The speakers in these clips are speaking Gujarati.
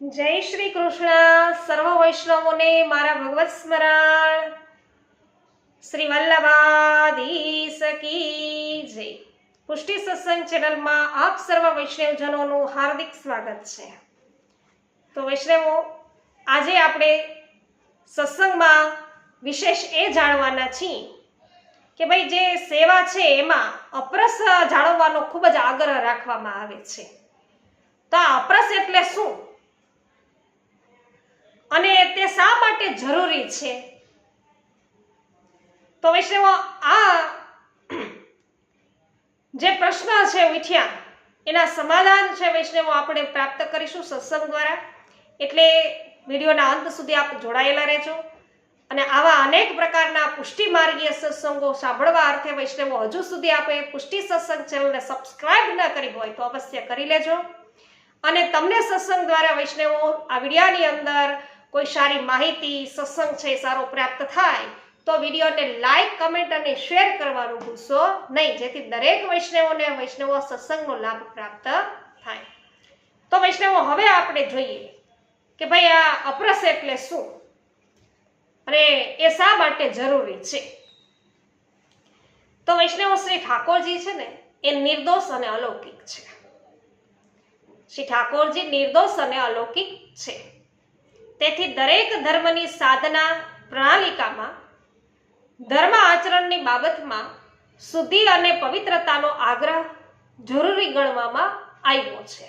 જય શ્રી કૃષ્ણ. સર્વ વૈષ્ણવોને મારા ભગવત સ્મરણ. શ્રી વલ્લભાધીશ કી જય. પુષ્ટિ સત્સંગ ચેનલમાં આપ સર્વ વૈષ્ણવજનોનું હાર્દિક સ્વાગત છે. તો વૈષ્ણવો, આજે આપણે સત્સંગમાં વિશેષ એ જાણવાના છીએ કે ભાઈ જે સેવા છે એમાં અપરસ જાળવવાનો ખૂબ જ આગ્રહ રાખવામાં આવે છે. તો આ અપરસ એટલે શું અને તે શા માટે જરૂરી છે? તો વૈષ્ણવો, આ જે પ્રશ્ન છે ઉઠ્યા એના સમાધાન છે વૈષ્ણવો આપણે પ્રાપ્ત કરીશું સત્સંગ દ્વારા. એટલે વિડીયોના અંત સુધી આપ જોડાયેલા રહેજો. અને આવા અનેક પ્રકારના પુષ્ટિ માર્ગીય સત્સંગો સાંભળવા અર્થે વૈષ્ણવો હજુ સુધી આપણે પુષ્ટિ સત્સંગ ચેનલને સબસ્ક્રાઇબ ન કરી હોય તો અવશ્ય કરી લેજો. અને તમને સત્સંગ દ્વારા વૈષ્ણવો આ વિડીયાની અંદર કોઈ સારી માહિતી સત્સંગ છે સારો પ્રાપ્ત થાય તો વિડીયોને લાઈક, કમેન્ટ અને શેર કરવાનું ભૂલશો નહીં, જેથી દરેક વૈષ્ણવો સત્સંગનો લાભ પ્રાપ્ત થાય. તો વૈષ્ણવો, હવે આપણે જોઈએ કે ભાઈ આ અપરસ એટલે શું અને એ શા માટે જરૂરી છે. તો વૈષ્ણવો, શ્રી ઠાકોરજી છે ને એ નિર્દોષ અને અલૌકિક છે. શ્રી ઠાકોરજી નિર્દોષ અને અલૌકિક છે. તેથી દરેક ધર્મની સાધના પ્રણાલિકામાં ધર્મ આચરણની બાબતમાં શુદ્ધિ અને પવિત્રતાનો આગ્રહ જરૂરી ગણવામાં આવ્યો છે.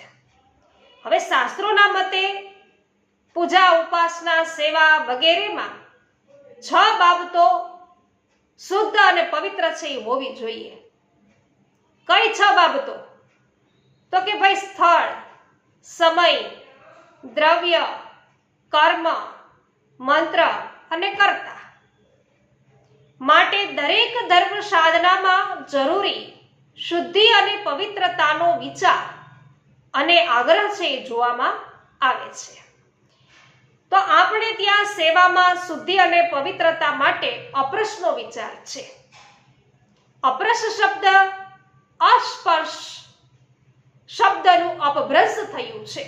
હવે શાસ્ત્રોના મતે પૂજા, ઉપાસના, સેવા વગેરેમાં 6 બાબતો શુદ્ધ અને પવિત્ર છે એ હોવી જોઈએ. કઈ 6 બાબતો? તો કે ભાઈ સ્થળ, સમય, દ્રવ્ય, કર્મ, મંત્ર અને કર્તા. માટે દરેક ધર્મ સાધનામાં જરૂરી શુદ્ધિ અને પવિત્રતાનો વિચાર અને આગ્રહ છે એ જોવામાં આવે છે. તો આપણે ત્યાં સેવામાં શુદ્ધિ અને પવિત્રતા માટે અપરસનો વિચાર છે. અપરસ શબ્દ અસ્પર્શ શબ્દનું અપભ્રંશ થયું છે.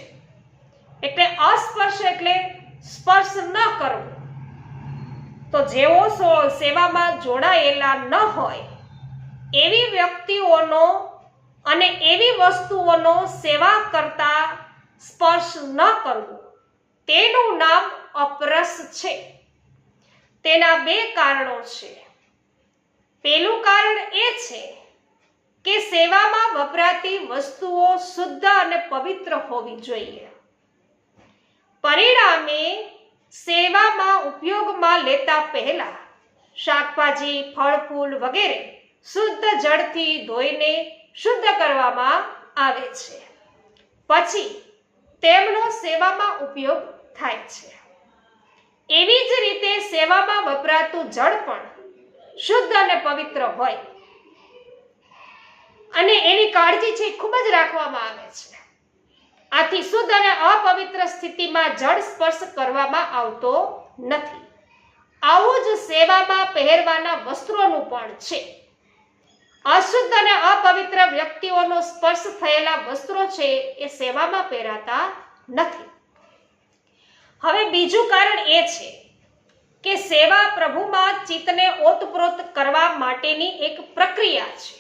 એટલે અસ્પર્શ એટલે સ્પર્શ ન કરવો. તો જેઓ સેવામાં જોડાયેલા ન હોય એવી વ્યક્તિઓનો અને એવી વસ્તુઓનો સેવા કરતા સ્પર્શ ન કરવો, તેનું નામ અપરસ છે. તેના 2 કારણો છે. પહેલું કારણ એ છે કે સેવામાં વપરાતી વસ્તુઓ શુદ્ધ અને પવિત્ર હોવી જોઈએ. પરિણામે સેવામાં ઉપયોગમાં લેતા પહેલા શાકભાજી, ફળ, ફૂલ વગેરે શુદ્ધ જળથી ધોઈને શુદ્ધ કરવામાં આવે છે. પછી તેમનો સેવામાં ઉપયોગ થાય છે. એવી જ રીતે સેવામાં વપરાતું જળ પણ શુદ્ધ અને પવિત્ર હોય અને એની કાળજી છે ખૂબ જ રાખવામાં આવે છે. આથી શુદ્ધ અને અપવિત્ર સ્થિતિમાં જળ સ્પર્શ કરવામાં આવતો નથી. આવું જ સેવામાં પહેરવાના વસ્ત્રોનું પણ છે. અશુદ્ધ અને અપવિત્ર વ્યક્તિઓનો સ્પર્શ થયેલા વસ્ત્રો છે એ સેવામાં પહેરાતા નથી. હવે બીજું કારણ એ છે કે સેવા પ્રભુમાં ચિત્તને ઓતપ્રોત કરવા માટેની એક પ્રક્રિયા છે.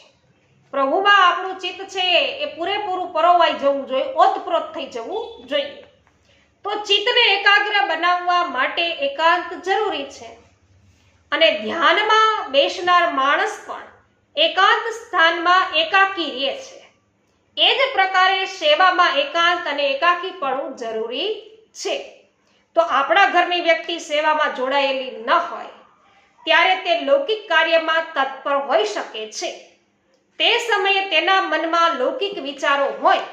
પ્રભુમાં આપણું ચિત્ત છે એ પૂરેપૂરું પરોવાઈ જવું જોઈએ, ઓતપ્રોત થઈ જવું જોઈએ. તો ચિત્તને એકાગ્ર બનાવવા માટે એકાંત જરૂરી છે. અને ધ્યાનમાં બેસનાર માણસ પણ એકાંત સ્થાનમાં એકાકી રહે છે. એ જ પ્રકારે સેવામાં એકાંત અને એકાકીપણું જરૂરી છે. તો આપણા ઘરની વ્યક્તિ સેવામાં જોડાયેલી ન હોય ત્યારે તે લૌકિક કાર્યમાં તત્પર હોઈ શકે છે. તે સમયે તેના મનમાં લૌકિક વિચારો હોય,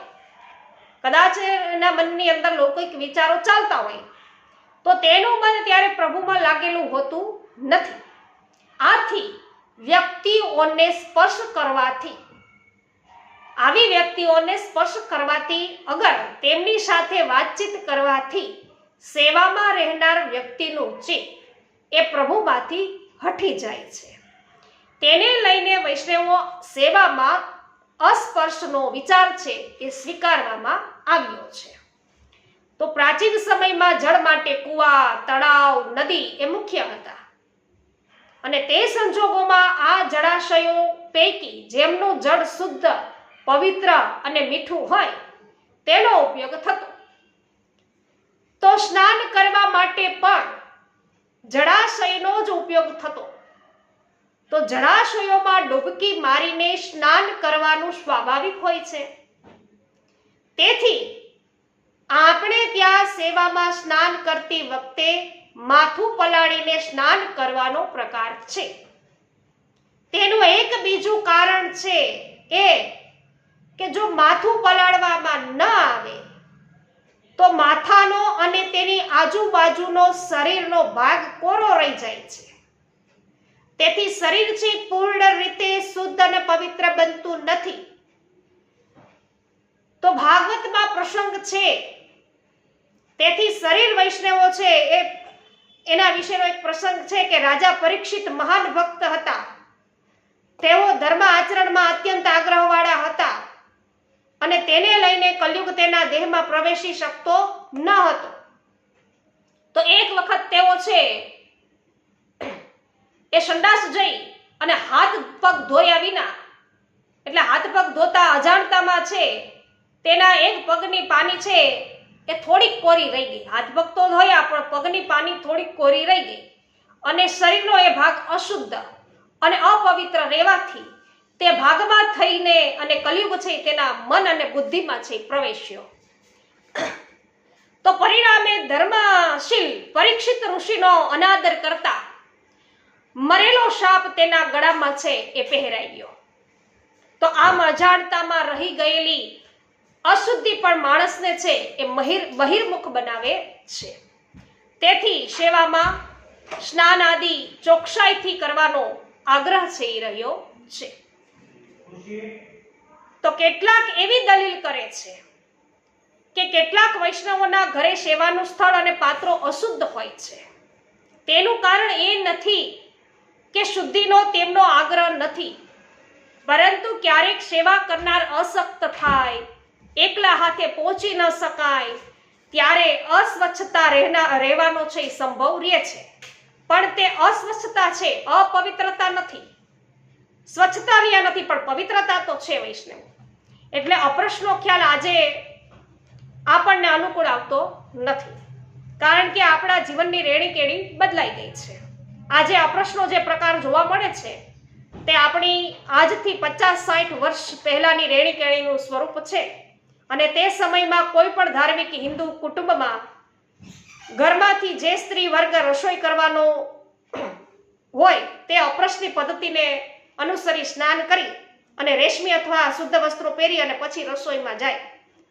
કદાચ એના મનની અંદર લૌકિક વિચારો ચાલતા હોય તો તેનું મન ત્યારે પ્રભુમાં લાગેલું હોતું નથી. આથી વ્યક્તિઓને સ્પર્શ કરવાથી અગર તેમની સાથે વાતચીત કરવાથી સેવામાં રહેનાર વ્યક્તિનું ચિત્ત એ પ્રભુમાંથી હટી જાય છે. તેને લઈને વૈષ્ણવો સેવામાં અસ્પર્શનો વિચાર છે એ સ્વીકારવામાં આવ્યો છે. તો પ્રાચીન પ્રાચીન સમયમાં જળ માટે કુવા, તળાવ, નદી એ મુખ્ય હતા અને તે સંજોગોમાં આ જળાશયો પૈકી જેમનું જળ શુદ્ધ, પવિત્ર અને મીઠું હોય તેનો ઉપયોગ થતો. તો સ્નાન કરવા માટે પણ જળાશયનો જ ઉપયોગ થતો. તો જળાશયોમાં ડૂબકી મારીને સ્નાન કરવાનું સ્વાભાવિક હોય છે. તેથી આપણે ત્યાં સેવામાં સ્નાન કરતી વખતે માથું પલાળીને સ્નાન કરવાનો પ્રકાર છે. તેનું એક બીજું કારણ છે એ કે જો માથું પલાળવામાં ન આવે તો માથાનો અને તેની આજુબાજુનો શરીરનો ભાગ કોરો રહી જાય છે. તેથી શરીર છે પૂર્ણ રીતે શુદ્ધ અને પવિત્ર બનતું નથી. તો ભાગવતમાં પ્રસંગ છે, તેથી શરીર વૈષ્ણવો છે એના વિશેનો એક પ્રસંગ છે કે રાજા પરીક્ષિત મહાન ભક્ત હતા. તેઓ ધર્મ આચરણમાં અત્યંત આગ્રહવાળા હતા અને તેને લઈને કલયુગ તેના દેહમાં પ્રવેશી શકતો ન હતો. તો એક વખત તેઓ છે એ સંડાસ જઈ અને હાથ પગ ધોયા વિના, એટલે હાથ પગ ધોતા અજાણતામાં છે તેના એક પગની પાની છે એ થોડીક કોરી રહી ગઈ. હાથ પગ તો ધોયા પણ પગની પાની થોડીક કોરી રહી ગઈ અને શરીરનો એ ભાગ અશુદ્ધ અને અપવિત્ર રહેવાથી તે ભાગમાં થઈને અને કલયુગ છે તેના મન અને બુદ્ધિમાં છે પ્રવેશ્યો. તો પરિણામે ધર્મશીલ પરીક્ષિત ઋષિનો અનાદર કરતા મરેલો સાપ તેના ગળામાં છે એ પહેરાઈ ગયો. તો આમ અજાણતામાં રહી ગયેલી અશુદ્ધિ પણ માણસને છે એ બહિર્મુખ બનાવે છે. તેથી સેવામાં સ્નાન આદિ ચોકસાઈથી કરવાનો આગ્રહ છે એ રહ્યો છે. તો કેટલાક એવી દલીલ કરે છે કે કેટલાક વૈષ્ણવોના ઘરે સેવાનું સ્થળ અને પાત્રો અશુદ્ધ હોય છે. તેનું કારણ એ નથી કે શુદ્ધિનો તેમનો આગ્રહ નથી, પરંતુ ક્યારેક સેવા કરનાર અશક્ત થાય, એકલા હાથે પહોંચી ન શકાય ત્યારે અસ્વચ્છતા રહેવાનો છે એ સંભવ રહે છે. પણ તે અસ્વચ્છતા છે, અપવિત્રતા નથી. સ્વચ્છતા રહ્યા નથી પણ પવિત્રતા તો છે વૈષ્ણવ. એટલે અપ્રશ્નો ખ્યાલ આજે આપણને અનુકૂળ આવતો નથી, કારણ કે આપણા જીવનની રેણી કેણી બદલાઈ ગઈ છે. આજે અપ્રશ્નો જે પ્રકાર જોવા મળે છે તે આપણી આજથી 50-60 વર્ષ પહેલાની રેણી કેણીનું સ્વરૂપ છે. અને તે સમયમાં કોઈ પણ ધાર્મિક હિન્દુ કુટુંબમાં ઘરમાંથી જે સ્ત્રી વર્ગ રસોઈ કરવાનો હોય તે અપ્રશ્ની પદ્ધતિને અનુસરી સ્નાન કરી અને રેશમી અથવા શુદ્ધ વસ્ત્રો પહેરી અને પછી રસોઈમાં જાય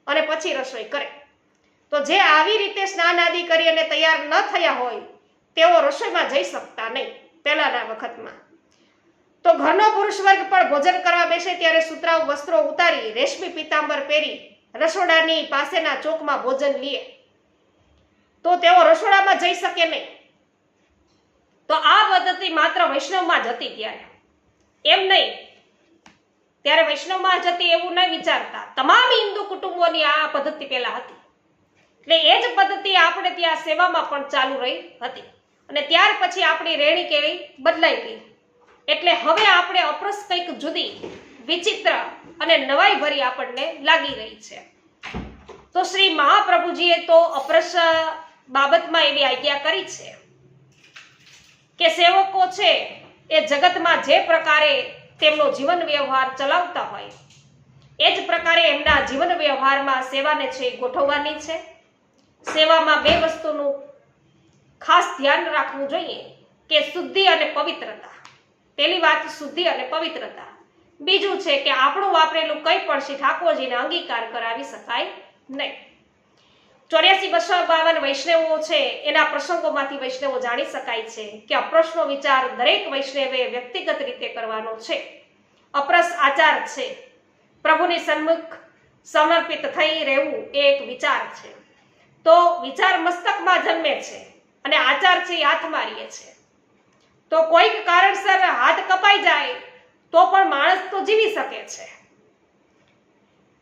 અને પછી રસોઈ કરે. તો જે આવી રીતે સ્નાન આદિ કરી અને તૈયાર ન થયા હોય તેઓ રસોઈમાં જઈ શકતા નહીં પહેલાના વખતમાં. તો ઘરનો પુરુષ વર્ગ પણ ભોજન કરવા બેસે ત્યારે સુતરાઉ વસ્ત્રો ઉતારી રેશમી પીતાંબર પહેરી રસોડાની પાસેના ચોકમાં ભોજન લે તો તેઓ રસોડામાં જઈ શકે નહીં. તો આ પદ્ધતિ માત્ર વૈષ્ણવમાં જ હતી ત્યારે, એમ નહીં ત્યારે વૈષ્ણવમાં જ હતી એવું નહીં વિચારતા, તમામ હિન્દુ કુટુંબોની આ પદ્ધતિ પહેલા હતી. એટલે એ જ પદ્ધતિ આપણે ત્યાં સેવામાં પણ ચાલુ રહી હતી અને ત્યાર પછી આપણી રેણી કેણી બદલાઈ ગઈ. એટલે હવે આપણે અપ્રસ કંઈક જુદી, વિચિત્ર અને નવાઈ ભરી આપણને લાગી રહી છે. તો શ્રી મહાપ્રભુજીએ તો અપ્રસ બાબતમાં એવી આજ્ઞા કરી છે કે સેવકો છે એ જગતમાં જે પ્રકારે તેમનો જીવન વ્યવહાર ચલાવતા હોય એ જ પ્રકારે એમના જીવન વ્યવહારમાં સેવાને છે ગોઠવવાની છે. સેવામાં બે વસ્તુનું ખાસ ધ્યાન રાખવું જોઈએ કે શુદ્ધિ અને પવિત્રતા. પહેલી વાત શુદ્ધિ અને પવિત્રતા. બીજું છે કે આપણું વાપરેલું કંઈ પણ શ્રી ઠાકોરજીને અંગીકાર કરાવી શકાય નહીં. 84-252 વૈષ્ણવો છે એના પ્રસંગોમાંથી વૈષ્ણવો જાણી શકાય છે કે અપ્રસનો વિચાર દરેક વૈષ્ણવે વ્યક્તિગત રીતે કરવાનો છે. અપ્રસ આચાર છે, પ્રભુની સન્મુખ સમર્પિત થઈ રહેવું એ એક વિચાર છે. તો વિચાર મસ્તકમાં જન્મે છે અને આચાર છે એ હાથમાં રહે છે. તો કોઈક કારણસર હાથ કપાઈ જાય તો પણ માણસ તો જીવી શકે છે,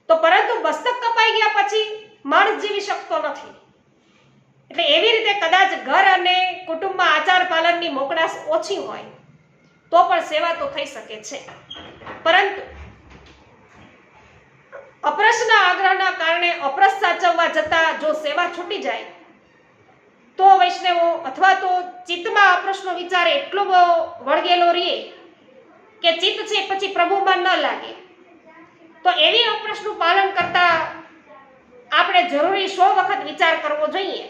તો પરંતુ મસ્તક કપાઈ ગયા પછી માણસ જીવી શકતો નથી. એટલે એવી રીતે કદાચ ઘર અને કુટુંબમાં આચાર પાલનની મોકળાશ ઓછી હોય તો પણ સેવા તો થઈ શકે છે, પરંતુ અપરસના આગ્રહના કારણે અપરસ સાચવવા જતા જો સેવા છૂટી જાય તો વૈષ્ણવો અથવા તો ચિત્તમાં અપરસનો વિચાર એટલો વળગેલો રહે કે ચિત્ત છે પછી પ્રભુમાં ન લાગે, તો એવી અપરસનું પાલન કરતા આપણે જરૂરી 100 વખત વિચાર કરવો જોઈએ.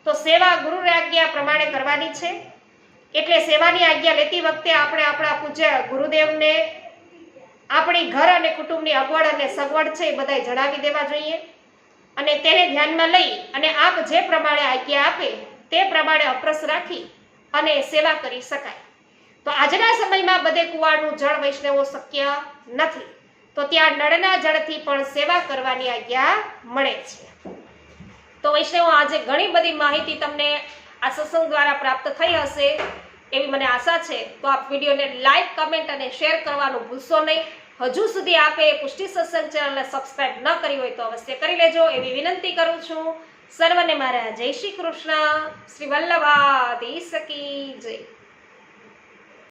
તો સેવા ગુરુની આજ્ઞા પ્રમાણે કરવાની છે. એટલે સેવાની આજ્ઞા લેતી વખતે આપણે આપણા પૂજ્ય ગુરુદેવને આપણી ઘર અને કુટુંબની અગવડ અને સગવડ છે એ બધાય જણાવી દેવા જોઈએ અને તેને ધ્યાનમાં લઈ અને આપ જે પ્રમાણે આજ્ઞા આપે તે પ્રમાણે અપરસ રાખી અને સેવા કરી શકાય. તો આજના સમયમાં બધે કુવાડનું જળ વૈષ્ણવો શક્ય નથી, તો ત્યાં નળના જળથી પણ સેવા કરવાની આજ્ઞા મળે છે. તો વૈષ્ણવો આજે ઘણી બધી માહિતી તમને આ સત્સંગ દ્વારા પ્રાપ્ત થઈ હશે એવી મને આશા છે. તો આપ વિડીયોને લાઈક, કમેન્ટ અને શેર કરવાનું ભૂલશો નહીં. હજુ સુધી આપે પુષ્ટિ સત્સંગ ચેનલને સબસ્ક્રાઇબ ન કરી હોય તો અવશ્ય કરી લેજો એવી વિનંતી કરું છું. સર્વને મારા જય શ્રી કૃષ્ણ. શ્રી વલ્લભાધીશ કી જય.